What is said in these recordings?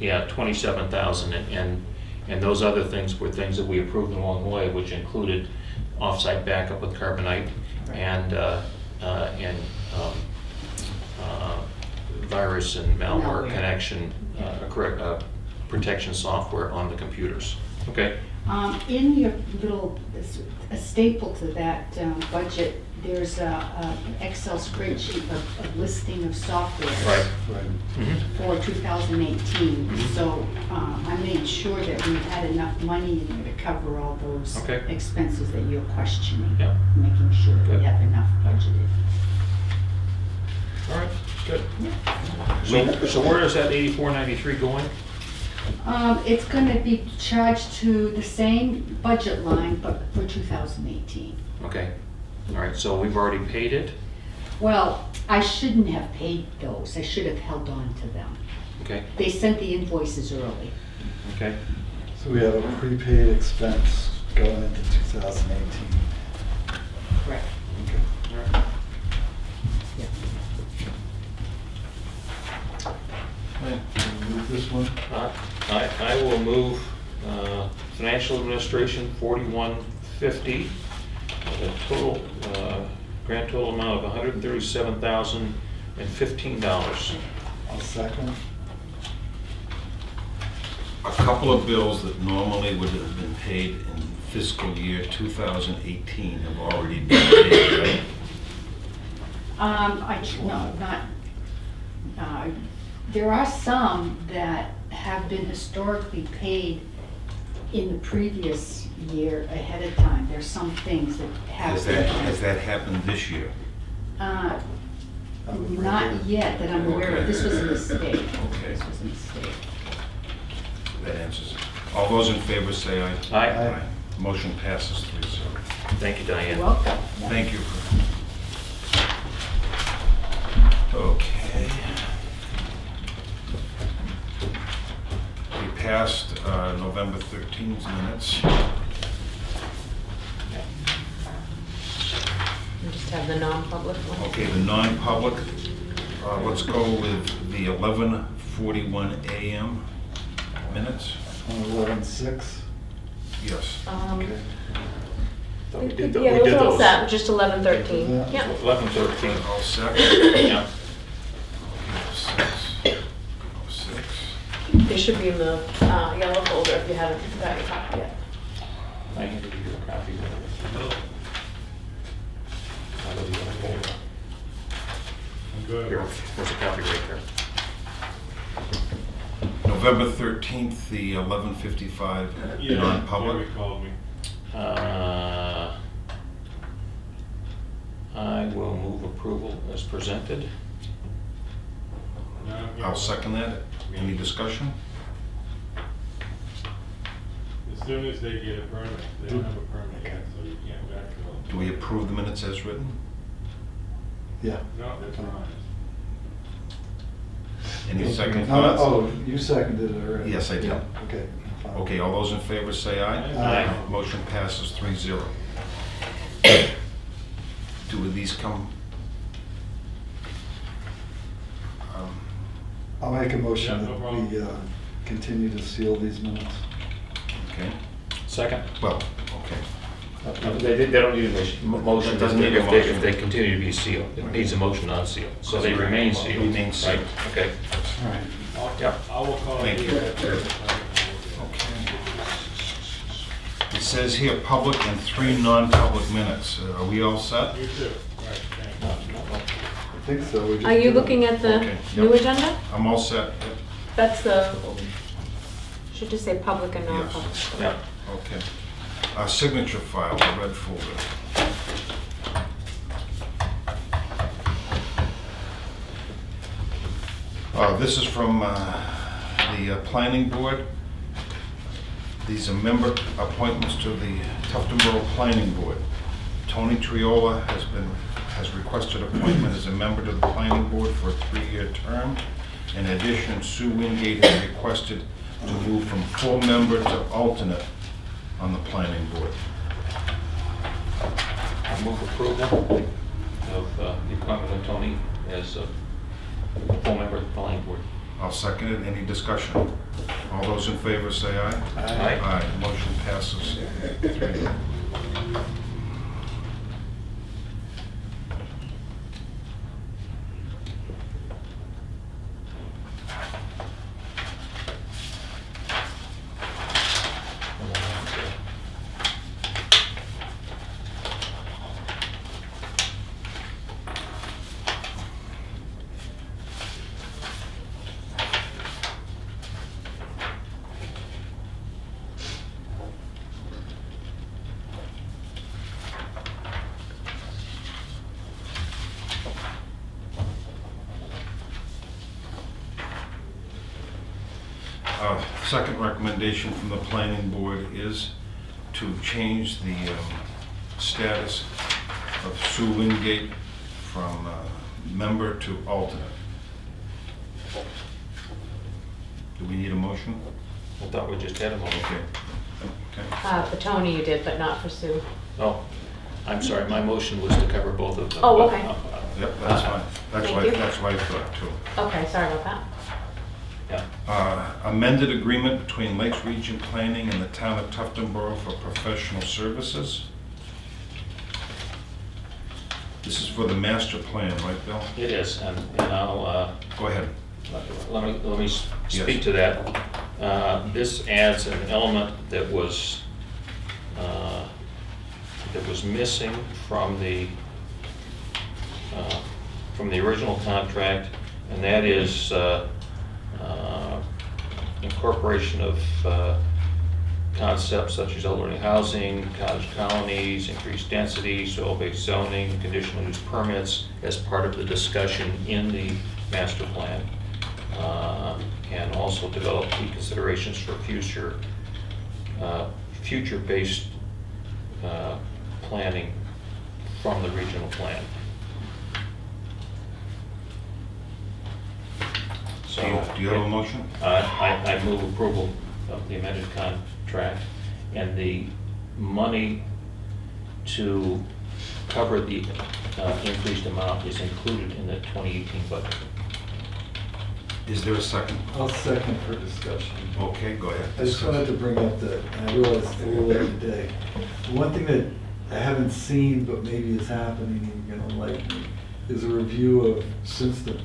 yeah, 27,000, and those other things were things that we approved along the way, which included off-site backup with carbonite and virus and malware connection, protection software on the computers. Okay. In your little a staple to that budget, there's a Excel spreadsheet of listing of software Right. for 2018. So I made sure that we had enough money in there to cover all those expenses that you're questioning. Yeah. Making sure that we have enough budgeted. All right. Good. So where is that 8493 going? It's going to be charged to the same budget line, but for 2018. Okay. All right. So we've already paid it. Well, I shouldn't have paid those. I should have held on to them. Okay. They sent the invoices early. Okay. So we have a prepaid expense going into 2018. Correct. Okay. All right. Yeah. Move this one. I will move financial administration 4150, with a total grand total amount of $137,015. I'll second. A couple of bills that normally would have been paid in fiscal year 2018 have already been paid, right? There are some that have been historically paid in the previous year ahead of time. There's some things that have been. Has that happened this year? Not yet that I'm aware of. This was a mistake. Okay. This was a mistake. That answers it. All those in favor say aye. Aye. Motion passes 3-0. Thank you, Diane. You're welcome. Thank you. Okay. We passed November 13th minutes. We just have the non-public one. Okay, the non-public, let's go with the 11:41 a.m. minutes. On 11/6. Yes. Okay. We did Yeah, we those did are all those. set, just 11:13. Yeah. Yeah. 1113. All set? Yeah. Okay, 06. They should be in the yellow folder if you haven't got your copy yet. I handed you a copy. I'll give you a folder. Here, there's a copy right there. November 13th, the 11:55 non-public. I will move approval as presented. I'll second that. Any discussion? As soon as they get a permit, they don't have a permit yet, so you can't backfill. Do we approve the minutes as written? Yeah. No, that's fine. Any second No, no, thoughts? oh, you seconded it already. Yes, I did. Yeah, okay. fine. Okay, all those in favor say aye. Aye. Motion passes 3-0. Do these come? I'll make a motion Yeah, no that problem. we continue to seal these minutes. Okay, Second. well, okay. They don't need a motion. It doesn't need a if motion. they continue to be sealed. It needs a motion on seal. So they remain sealed. Remain sealed. Right, okay. All right. Yeah. I will call Thank you. you. Okay. It says here, public and 3 non-public minutes. Are we all set? You too. Right, thanks. I think so. We just Are you did it. looking at the Okay, new yep. agenda? I'm all set. That's the, should just say public and non-public. Yeah. Okay. Signature file, the red folder. This is from the planning board. These are member appointments to the Tufton Borough Planning Board. Tony Triola has requested appointment as a member to the planning board for a 3-year term. In addition, Sue Wingate has requested to move from full member to alternate on the planning board. I move approval of the appointment of Tony as a full member of the planning board. I'll second it. Any discussion? All those in favor say aye. Aye. Aye. Motion passes 3. Second recommendation from the planning board is to change the status of Sue Wingate from member to alternate. Do we need a motion? I thought we just had a motion. Okay. For Tony you did, but not for Sue. Oh, I'm sorry, my motion was to cover both of them. Oh, but, okay. Yep, that's fine. Thank you. That's why I thought too. Okay, sorry about that. Yeah. Amended agreement between Lakes Region Planning and the town of Tufton Borough for professional services. This is for the master plan, right, Bill? It is, and I'll, Go ahead. let me speak Yes. to that. This adds an element that was missing from the original contract, and that is incorporation of concepts such as elderly housing, cottage colonies, increased density, soil-based zoning, conditional use permits as part of the discussion in the master plan. And also develop key considerations for future-based planning from the regional plan. So, Do you have a motion? I move approval of the amended contract, and the money to cover the increased amount is included in the 2018 budget. Is there a second? I'll second for discussion. Okay, go ahead. I just wanted to bring up that, and I realized it's a little late today, one thing that I haven't seen but maybe is happening, and you're gonna like me, is a review of, since the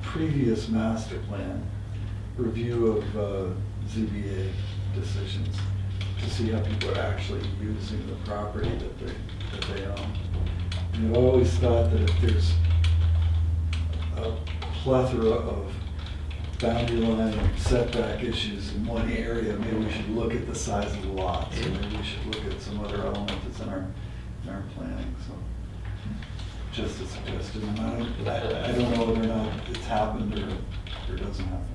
previous master plan, review of ZBA decisions to see how people are actually using the property that they own. And I've always thought that if there's a plethora of boundary line and setback issues in one area, maybe we should look at the size of the lots, or maybe we should look at some other element that's in our planning, so. Just a suggestion, and I don't know whether or not it's happened or doesn't happen.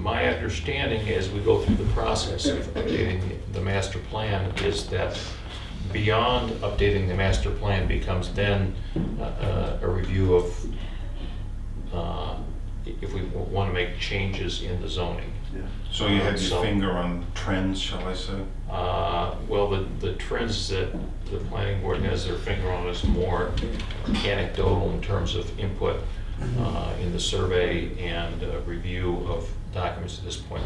My understanding as we go through the process of updating the master plan is that beyond updating the master plan becomes then a review of if we want to make changes in the zoning. Yeah. So you have your So- finger on trends, shall I say? Well, the trends that the planning board has their finger on is more anecdotal in terms of input in the survey and review of documents at this point.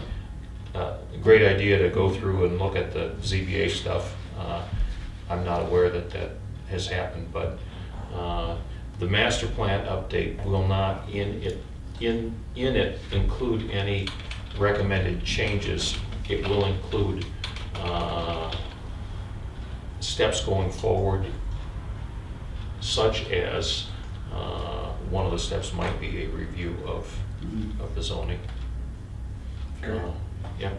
A great idea to go through and look at the ZBA stuff. I'm not aware that that has happened, but the master plan update will not in it include any recommended changes. It will include steps going forward, such as one of the steps might be a review of the zoning. Great. Yeah.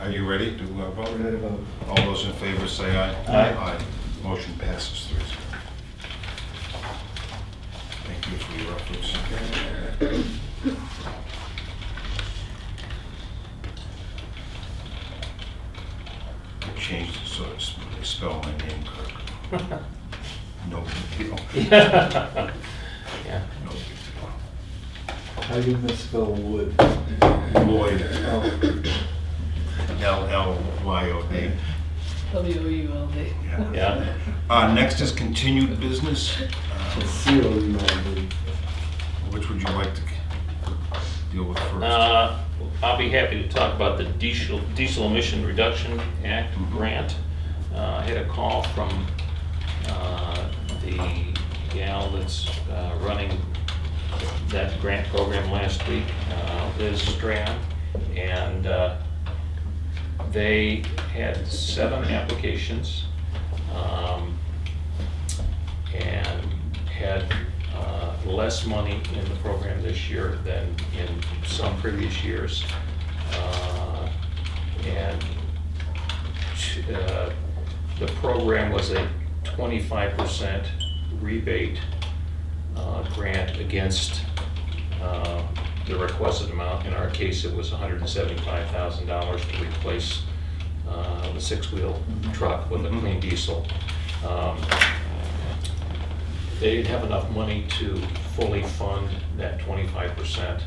Are you ready to vote? We're ready to vote. All those in favor say aye. Aye. Motion passes 3-0. Thank you for your efforts. I changed it so I spell my name correctly. No big deal. Yeah. No big deal. How do you misspell wood? Lloyd, Oh, L-L-Y-O-D. W-U-L-D. Yeah. Next is continued business. it's C-O-U-L-D. Which would you like to deal with first? I'll be happy to talk about the Diesel Emission Reduction Act grant. I had a call from the gal that's running that grant program last week, Liz Strand, and they had 7 applications and had less money in the program this year than in some previous years. And the program was a 25% rebate grant against the requested amount. In our case, it was $175,000 to replace the 6-wheel truck with a clean diesel. They didn't have enough money to fully fund that 25%.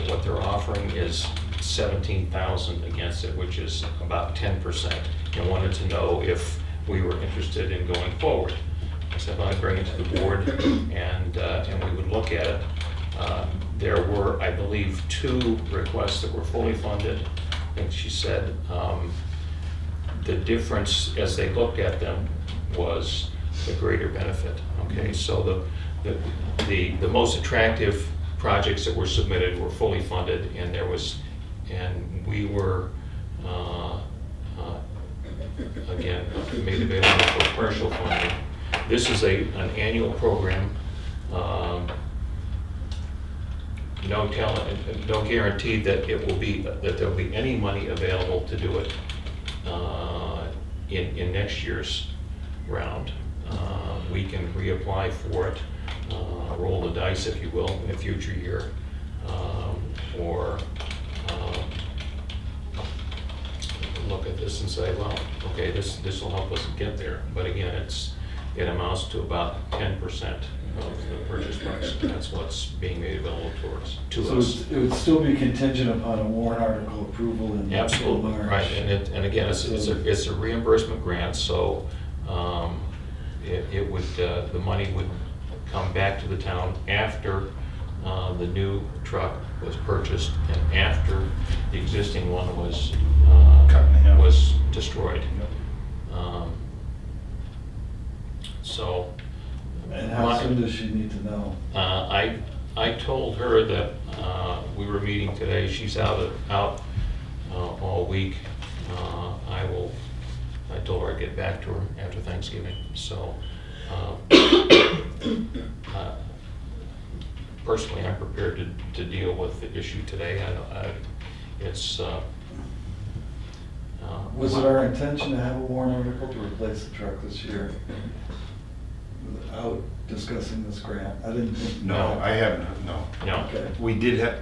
What they're offering is $17,000 against it, which is about 10%, and wanted to know if we were interested in going forward. I said, I'd bring it to the board and we would look at it. There were, I believe, 2 requests that were fully funded. I think she said the difference as they looked at them was the greater benefit. Okay, so the most attractive projects that were submitted were fully funded, and we were again made available for partial funding. This is an annual program. No guarantee that it will be that there'll be any money available to do it in next year's round. We can reapply for it, roll the dice, if you will, in a future year, or look at this and say, well, okay, this will help us get there. But again, it amounts to about 10% of the purchase price. And that's what's being made available to So us. it would still be contingent upon a warrant article approval in Absolutely, March. right, and again, it's a reimbursement grant, so it would, the money would come back to the town after the new truck was purchased and after the existing one was Cut in half. was destroyed. So. And how soon does she need to know? I told her that we were meeting today. She's out all week. I told her I'd get back to her after Thanksgiving. So personally, I'm prepared to deal with the issue today. Was it our intention to have a warrant article to replace the truck this year without discussing this grant? I didn't think. No, I haven't, no. No. Okay. We did have,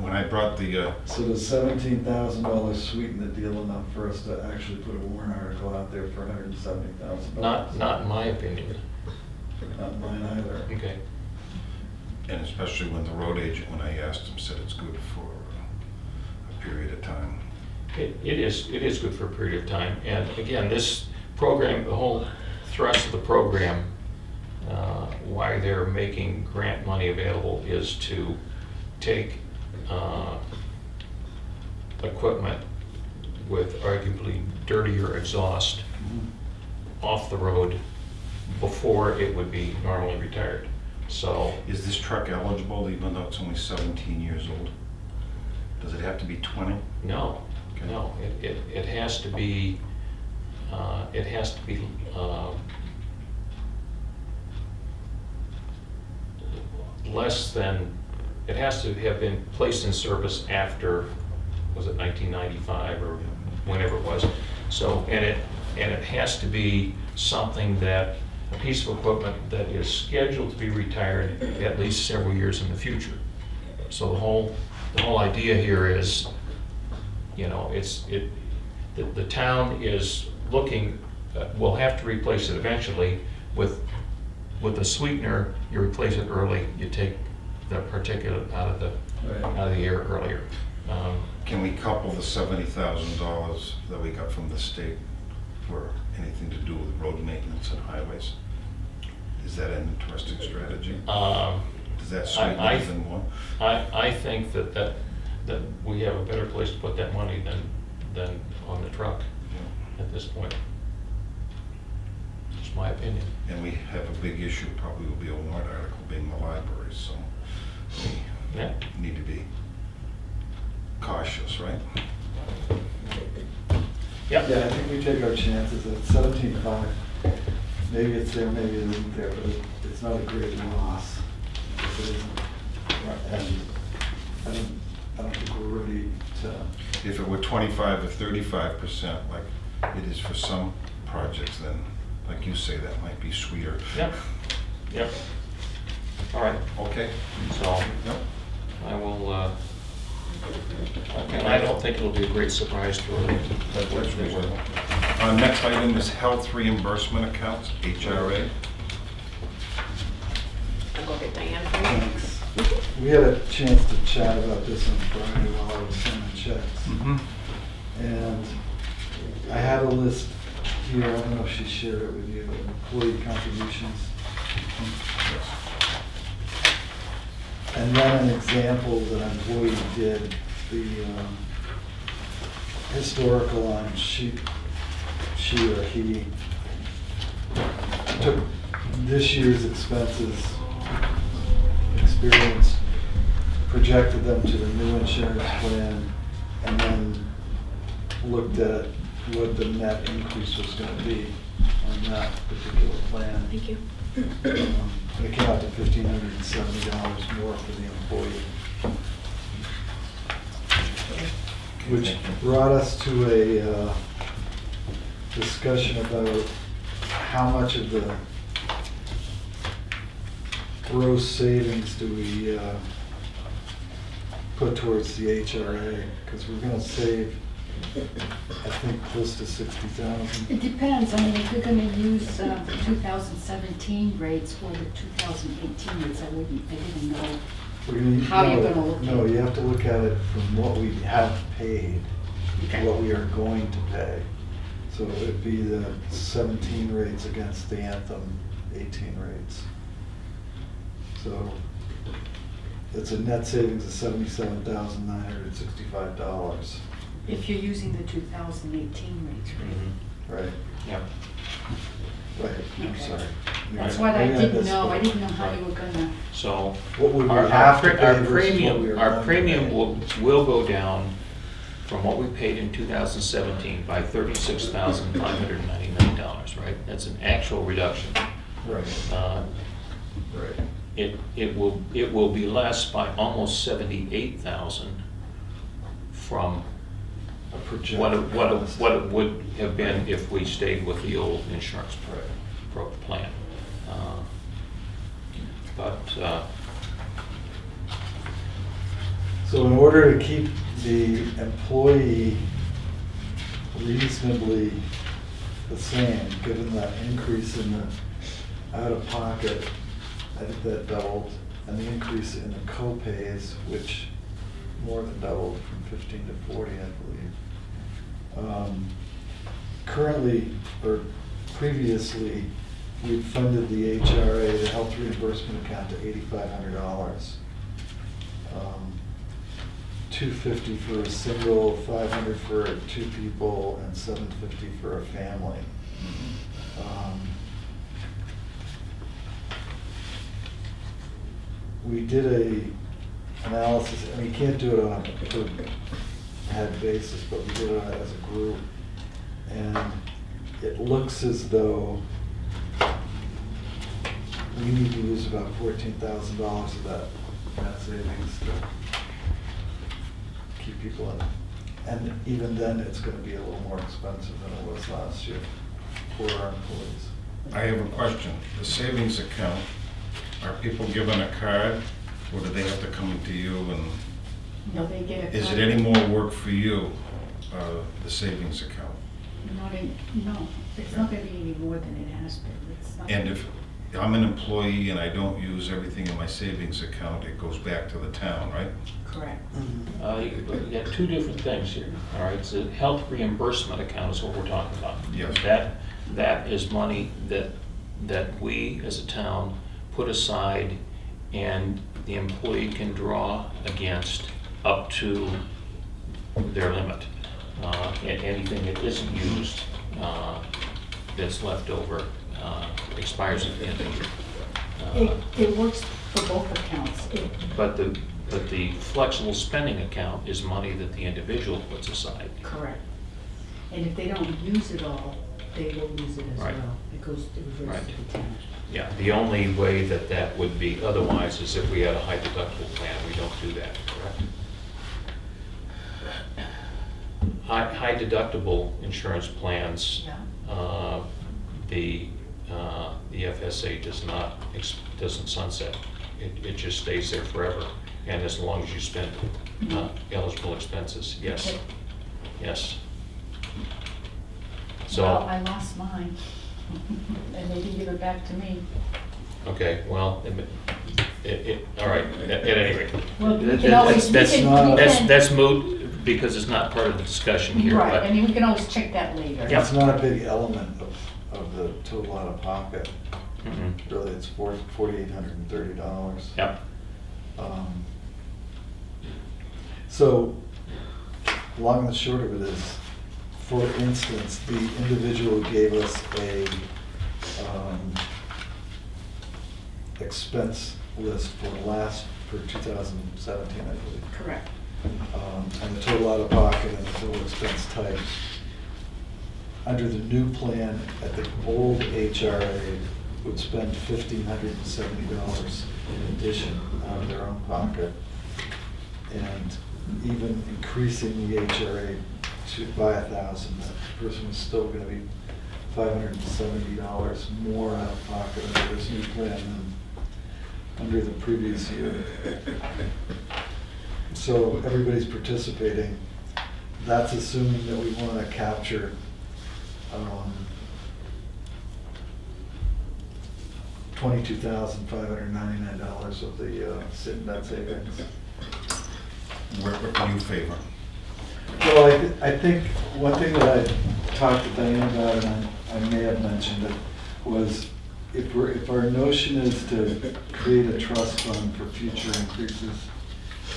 when I brought the, So does $17,000 sweeten the deal enough for us to actually put a warrant article out there for $170,000? Not in my opinion. Not mine either. Okay. and especially when the road agent, when I asked him, said it's good for a period of time. It is good for a period of time. And again, this program, the whole thrust of the program, why they're making grant money available is to take equipment with arguably dirtier exhaust off the road before it would be normally retired. So, Is this truck eligible even though it's only 17 years old? Does it have to be 20? no, Okay. no, it has to be, less than, it has to have been placed in service after, was it 1995 or whenever it was? So, and it has to be something that, a piece of equipment that is scheduled to be retired at least several years in the future. So the whole idea here is, you know, the town is looking, we'll have to replace it eventually. With a sweetener, you replace it early, you take the particulate out of the air earlier. Can we couple the $70,000 that we got from the state for anything to do with road maintenance and highways? Is that an interesting strategy? Does that sweeten I- anything more? I think that we have a better place to put that money than on the truck at this point. Just my opinion. And we have a big issue, probably will be a warrant article being the library, so Yeah. we need to be cautious, right? Yeah. Yeah, I think we take our chances at 17.5. Maybe it's there, maybe it isn't there, but it's not a great loss if it isn't. And I don't think we're ready to, If it were 25 or 35%, like it is for some projects, then, like you say, that might be sweeter. Yep. Yep. All right, Okay? so Yep. I will, and I don't think it'll be a great surprise to her. That's reasonable. Next item is health reimbursement accounts, HRA. I'll go get Diane for you. we had a chance to chat about this on Friday while I was sending checks. Mm-hmm. And I had a list here, I don't know if she shared it with you, employee contributions. And then an example that an employee did, the historical on she or he took this year's expenses, experience, projected them to the new insurance plan, and then looked at what the net increase was gonna be on that particular plan. Thank you. And it came out to $1,570 more for the employee. Which brought us to a discussion about how much of the gross savings do we put towards the HRA? Because we're gonna save, I think, close to 60,000. It depends, I mean, if you're gonna use the 2017 rates or the 2018 rates, I didn't know. We're gonna- How you're no, gonna look at No, it. you have to look at it from what we have paid to Okay. what we are going to pay. So it'd be the 17 rates against the Anthem 18 rates. So it's a net savings of $77,965, If you're using the 2018 rates, right? right? Yep. Right, I'm Okay. sorry. That's Right. what I Maybe didn't know, I misspoke. didn't know how you were gonna, So What would we our have to pre- pay our versus what we premium, are our going to premium pay? will go down from what we paid in 2017 by $36,599, right? That's an actual reduction. Right, right. It will be less by almost 78,000 from A projected what cost. it would have been if we stayed with the old insurance plan. But So in order to keep the employee reasonably the same, given that increase in the out-of-pocket, I think that doubled, and the increase in the co-pays, which more than doubled from 15 to 40, I believe. Currently, or previously, we funded the HRA, the health reimbursement account, to $8,500. $250 for a single, $500 for two people, and $750 for a family. We did a analysis, and we can't do it on a per head basis, but we did it as a group. And it looks as though we need to lose about $14,000 of that net savings to keep people in. And even then, it's gonna be a little more expensive than it was last year for our employees. I have a question. The savings account, are people given a card, or do they have to come into you and, they get a. is it card. any more work for you, the savings account? No, it's not gonna be any more than it has been. It's not. And if I'm an employee and I don't use everything in my savings account, it goes back to the town, right? Correct. you got two different things here, all right? So health reimbursement account is what we're talking about. Yes. That is money that we as a town put aside and the employee can draw against up to their limit. And anything that isn't used, that's left over, expires at the end of the year. It works for both accounts. But the flexible spending account is money that the individual puts aside. Correct. And if they don't use it all, they will lose it as Right. well. It goes, it reverts Right. to the town. Yeah, the only way that would be otherwise is if we had a high deductible plan. We don't do that, correct? High deductible insurance plans, Yeah. the FSA doesn't sunset. It just stays there forever, and as long as you spend eligible expenses, yes, Okay. yes. Well, So, I lost mine, and they didn't give it back to me. okay, well, all right, at any rate. Well, we That- can always, we that's- can, we That's, can. that's moot, because it's not part of the discussion here, Right, but. I mean, we can always check that later. Yeah. It's not a big element of the total out of pocket. Mhm. Really, it's $4,830. Yep, So, long and the short of it is, for instance, the individual gave us a expense list for 2017, I believe. Correct. And the total out of pocket and the total expense type. Under the new plan, at the old HRA, would spend $1,570 in addition out of their own pocket. And even increasing the HRA by 1,000, that person was still gonna be $570 more out of pocket under this new plan than under the previous year. So everybody's participating. That's assuming that we wanna capture $22,599 of the net savings. What do you favor? Well, I think one thing that I talked to Diane about, and I may have mentioned it, was if our notion is to create a trust fund for future increases,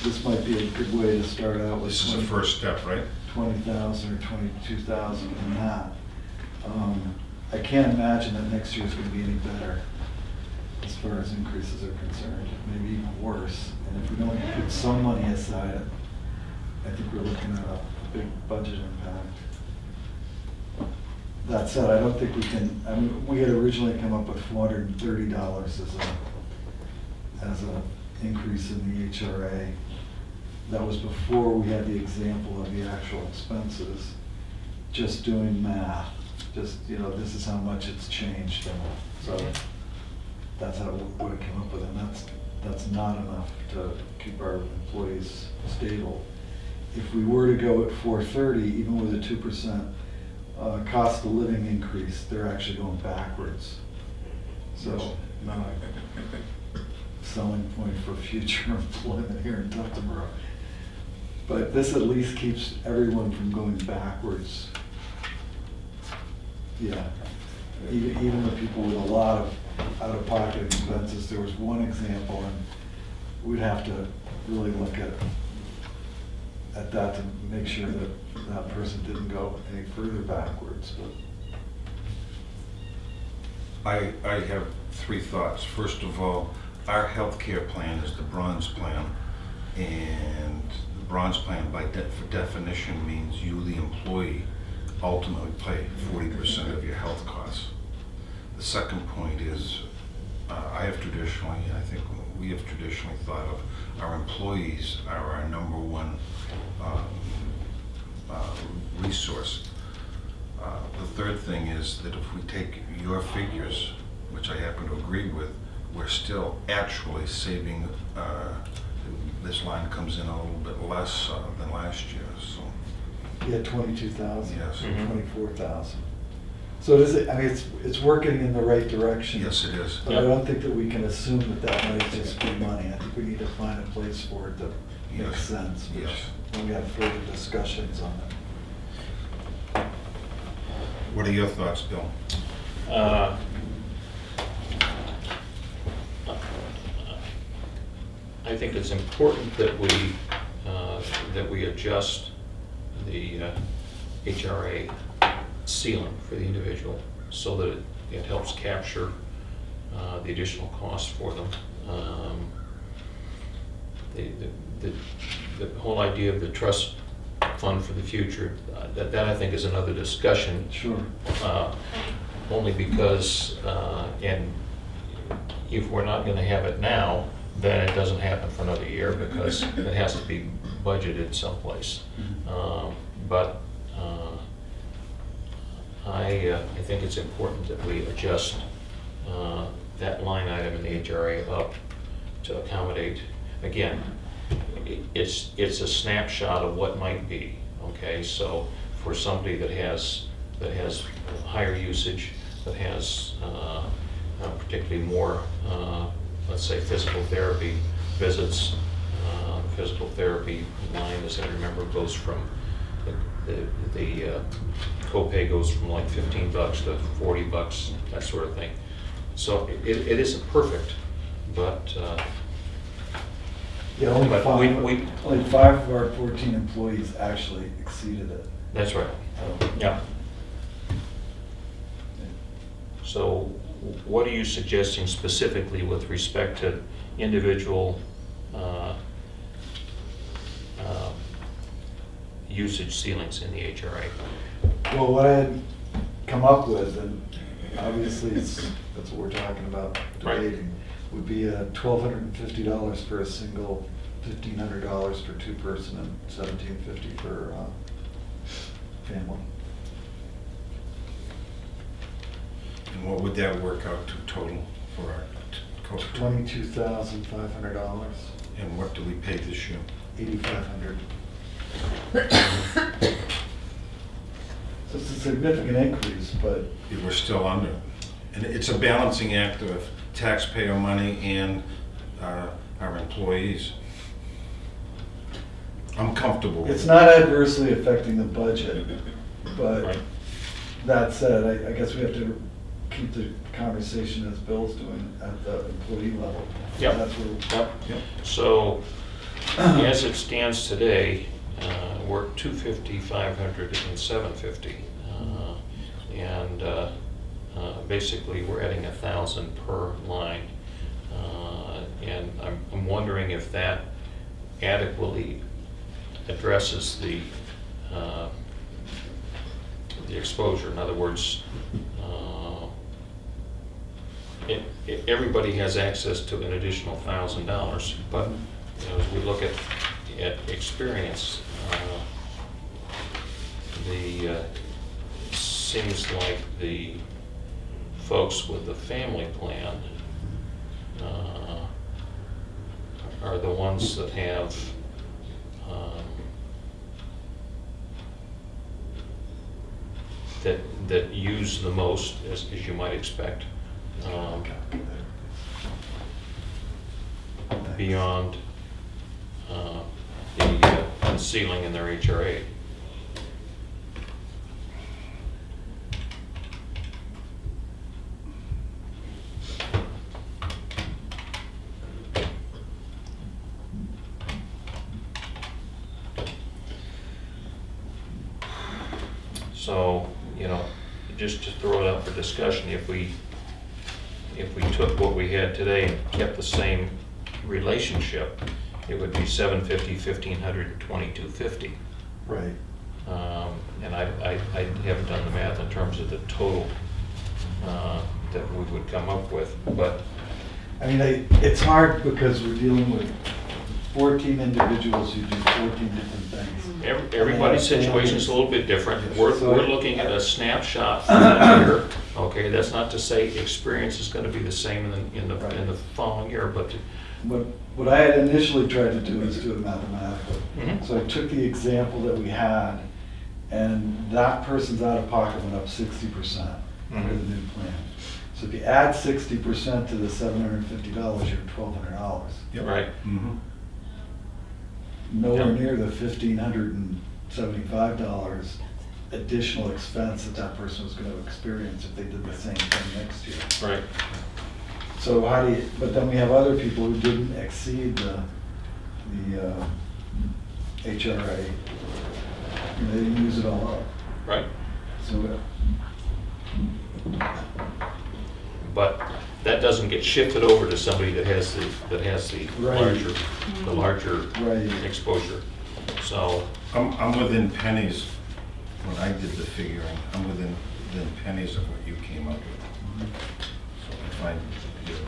this might be a good way to start out with. This is the first step, right? 20,000 or 22,000 in that. I can't imagine that next year's gonna be any better as far as increases are concerned, maybe even worse. And if we don't put some money aside, I think we're looking at a big budget impact. That said, I don't think we can, I mean, we had originally come up with $430 as a increase in the HRA. That was before we had the example of the actual expenses. Just doing math, just, this is how much it's changed, and so that's how we came up with it, and that's not enough to keep our employees stable. If we were to go at 430, even with a 2% cost of living increase, they're actually going backwards. So, not a selling point for future employment here in Tuftonboro. But this at least keeps everyone from going backwards. Yeah, even the people with a lot of out-of-pocket expenses. There was one example, and we'd have to really look at that to make sure that that person didn't go any further backwards, but. I have three thoughts. First of all, our healthcare plan is the bronze plan, and the bronze plan for definition means you, the employee, ultimately pay 40% of your health costs. The second point is, I think we have traditionally thought of our employees are our number one resource. The third thing is that if we take your figures, which I happen to agree with, we're still actually saving, this line comes in a little bit less than last year, so. Yeah, 22,000. Yes. Mhm. 24,000. So it's working in the right direction. Yes, it is. But I don't think that we can assume that might just be money. I think we need to find a place for it that makes Yes. sense, which Yes. we'll have further discussions on it. What are your thoughts, Bill? I think it's important that we adjust the HRA ceiling for the individual so that it helps capture the additional cost for them. The whole idea of the trust fund for the future, that I think is another discussion. Sure. Only because, and if we're not gonna have it now, then it doesn't happen for another year because it has to be budgeted someplace. But I think it's important that we adjust that line item in the HRA up to accommodate, again, it's a snapshot of what might be, okay? So for somebody that has higher usage, that has particularly more, let's say, physical therapy visits, physical therapy line, as I remember, goes from, the copay goes from like $15 to $40, that sort of thing. So it isn't perfect, but Yeah, only But we- only 5 of our 14 employees actually exceeded it. that's right. Yeah. So what are you suggesting specifically with respect to individual usage ceilings in the HRA? Well, what I had come up with, and obviously that's what we're talking about Right. debating, would be $1,250 for a single, $1,500 for two-person, and $1,750 for family. And what would that work out to total for our cost? $22,500, And what do we pay this year? $8,500. So it's a significant increase, but We're still under. And it's a balancing act of taxpayer money and our employees. I'm comfortable with it's it. not adversely affecting the budget. But Right. that said, I guess we have to keep the conversation as Bill's doing at the employee level. Yep. That's where, Yep. Yep. So as it stands today, we're at 250, 500, and 750. And basically, we're adding 1,000 per line. And I'm wondering if that adequately addresses the exposure. In other words, everybody has access to an additional $1,000, but you know, as we look at experience, seems like the folks with the family plan are the ones that have that use the most, as you might expect, beyond the ceiling in their HRA. So, you know, just to throw it out for discussion, if we took what we had today and kept the same relationship, it would be 750, 1,500, and 2,250. right. And I haven't done the math in terms of the total that we would come up with, but I mean, it's hard because we're dealing with 14 individuals who do 14 different things. everybody's situation is a little bit different. We're looking at a snapshot for the year. Okay, that's not to say experience is going to be the same in the following year, but What I had initially tried to do is do it mathematically. Mhm. So I took the example that we had, and that person's out-of-pocket went up 60% under the new plan. So if you add 60% to the $750, you're at $1,200. Yep. right. Mhm. Nowhere Yep. near the $1,575 additional expense that that person was going to experience if they did the same thing next year. Right. So how do you, but then we have other people who didn't exceed the HRA. You know, they didn't use it all up. Right? So, But that doesn't get shifted over to somebody that has the Right. larger Right. exposure. So, I'm within pennies, when I did the figuring, I'm within pennies of what you came up with. So I find your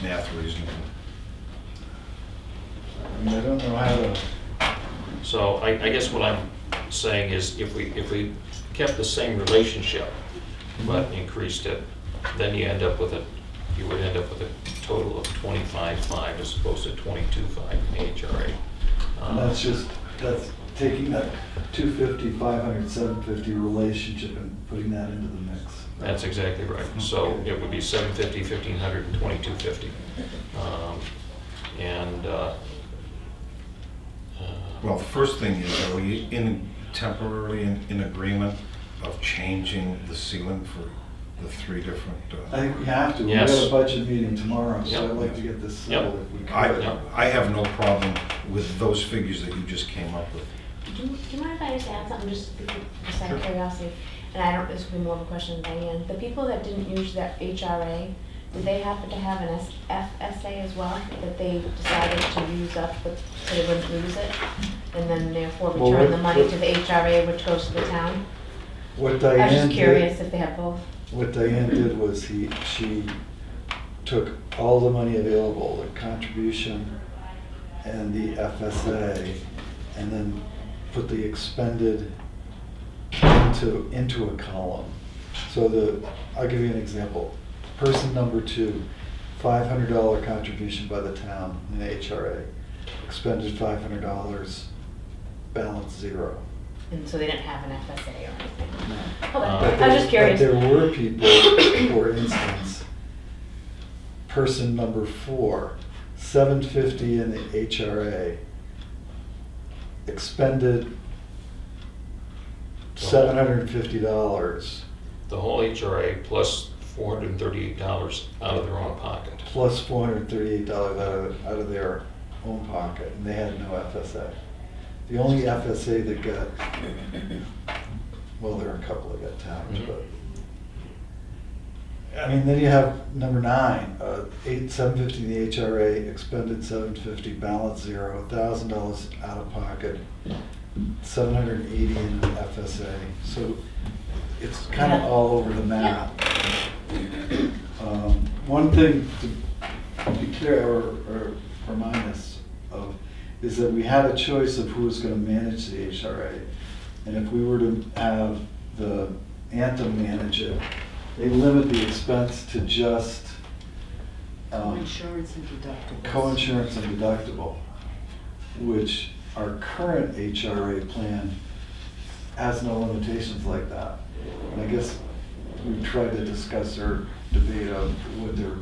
math reasonable. I mean, I don't know how to, so I guess what I'm saying is if we kept the same relationship but increased it, then you would end up with a total of 25.5 as opposed to 22.5 in the HRA. and that's taking that 250, 500, 750 relationship and putting that into the mix. That's exactly right. So it would be 750, 1,500, and 2,250. And Well, the first thing is, are we temporarily in agreement of changing the ceiling for the three different? I think we have to. We Yes. have a budget meeting tomorrow, so Yep. I'd like to get this Yep. settled if we I could. I have no problem with those figures that you just came up with. Do you mind if I just add something, just out Sure. of curiosity? And I don't, this would be more of a question than Diane. The people that didn't use their HRA, did they happen to have an FSA as well, that they decided to use up, but so they wouldn't lose it? And then therefore Well, return the what- money what- to the HRA, which goes to the town? What I was Diane just curious did, if they have both. what Diane did was she took all the money available, the contribution and the FSA, and then put the expended into a column. So I'll give you an example. Person number 2, $500 contribution by the town in HRA, expended $500, balance 0. And so they didn't have an FSA or anything? But Okay, I was just curious. But there were people, for instance, person number 4, $750 in the HRA, expended $750 the whole HRA plus $438 out of their own pocket. plus $438 out of their own pocket, and they had no FSA. The only FSA that got, well, there are a couple that got tapped, Mhm. but. I mean, then you have number 9, $750 in the HRA, expended $750, balance 0, $1,000 out of pocket, $780 in FSA. So it's kind of Yeah. all over the map. One thing to be clear or remind us of is that we had a choice of who was going to manage the HRA. And if we were to have the Anthem manage it, they limit the expense to just Insurance and deductibles. co-insurance and deductible, which our current HRA plan has no limitations like that. And I guess we tried to discuss or debate of what their